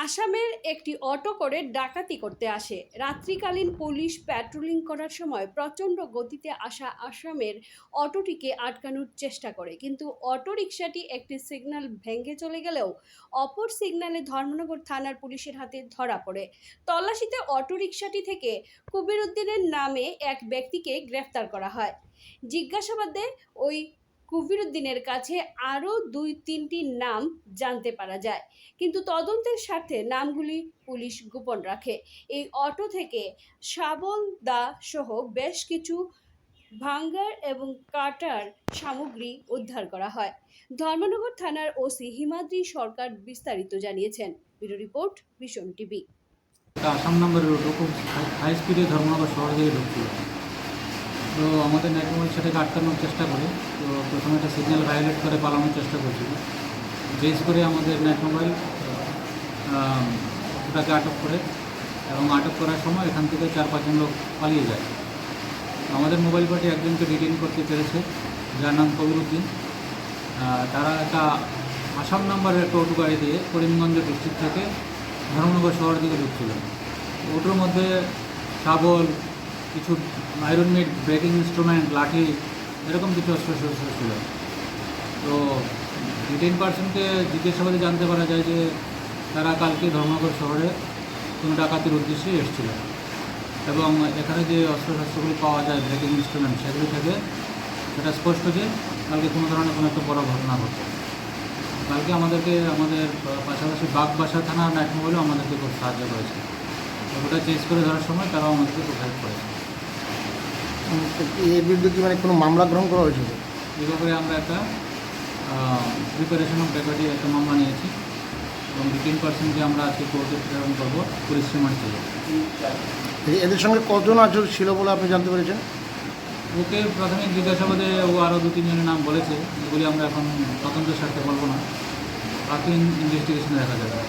আসামের একটি অটো করে ডাকাতি করতে আসে। রাত্রিকালীন পুলিশ প্যাট্রোলিং করার সময় প্রচণ্ড গতিতে আসা আসামের অটোটিকে আটকানোর চেষ্টা করে, কিন্তু অটোরিকশাটি একটি সিগন্যাল ভেঙে চলে গেলেও অপর সিগন্যালে ধর্মনগর থানার পুলিশের হাতে ধরা পড়ে। তল্লাশিতে অটোরিকশাটি থেকে কবির উদ্দিনের নামে এক ব্যক্তিকে গ্রেফতার করা হয়। জিজ্ঞাসাবাদে ওই কবির উদ্দিনের কাছে আরও ২-৩টি নাম জানতে পারা যায়, কিন্তু তদন্তের স্বার্থে নামগুলি পুলিশ গোপন রাখে। এই অটো থেকে শাবল দা সহ বেশ কিছু ভাঙ্গার এবং কাটার সামগ্রী উদ্ধার করা হয়। ধর্মনগর থানার ওসি হিমাদ্রি সরকার বিস্তারিত জানিয়েছেন। Bureau report, vision TV. Assam নাম্বারের অটো খুব হাই স্পিডে ধর্মনগর শহর থেকে ঢুকছিল। তো আমাদের নেটওয়ার্ক সেটাকে আটকানোর চেষ্টা করে, তো প্রথমে একটা সিগন্যাল ভায়োলেট করে পালানোর চেষ্টা করছিল। বেস করে আমাদের নেট মোবাইল ওটাকে আটক করে, এবং আটক করার সময় এখান থেকে 4-5 জন লোক পালিয়ে যায়। আমাদের মোবাইল পার্টি একজনকে ডিটেইন করতে পেরেছে, যার নাম কবির উদ্দিন। তারা একটা আসাম নাম্বারের একটা অটো গাড়ি দিয়ে করিমগঞ্জ ডিস্ট্রিক্ট থেকে ধর্মনগর শহর দিকে ঢুকছিল। ওটোর মধ্যে শাবল, কিছু আয়রন মেড ব্রেকিং ইনস্ট্রুমেন্ট, লাঠি, এরকম কিছু অস্ত্রশস্ত্র ছিল। তো ডিটেইন পার্সনকে জিজ্ঞাসাবাদে জানতে পারা যায় যে তারা কালকে ধর্মনগর শহরে কোনো ডাকাতির উদ্দেশ্যে এসেছিল, এবং এখানে যে অস্ত্রশস্ত্রগুলি পাওয়া যায়, ব্রেকিং ইনস্ট্রুমেন্ট, সেগুলি থেকে সেটা স্পষ্ট যে কালকে কোনো ধরনের কোনো একটা বড় ঘটনা ঘটে। কালকে আমাদের পাশাপাশি বাগবাসা থানা নাইট মোবাইলও আমাদেরকে খুব সাহায্য করেছে। ওটা চেঞ্জ করে ধরার সময় তারাও আমাদেরকে খুব হেল্প করেছে। এর বিরুদ্ধে কি কোনো মামলা গ্রহণ করা হয়েছিল? এই ব্যাপারে আমরা একটা প্রিপারেশন অফ ডেপুটি একটা মামলা নিয়েছি, এবং ডিটেইন পার্সনকে আমরা আজকে কোর্টে প্রেরণ করবো পুলিশ রিমান্ড ছিল। এদের সঙ্গে কতজন ছিল বলে আপনি জানতে পেরেছেন? ওকে প্রাথমিক জিজ্ঞাসাবাদে ও আরও 2-3 জনের নাম বলেছে, এগুলি আমরা এখন তদন্তের স্বার্থে বলবো না, বাকি ইনভেস্টিগেশনে দেখা যাবে।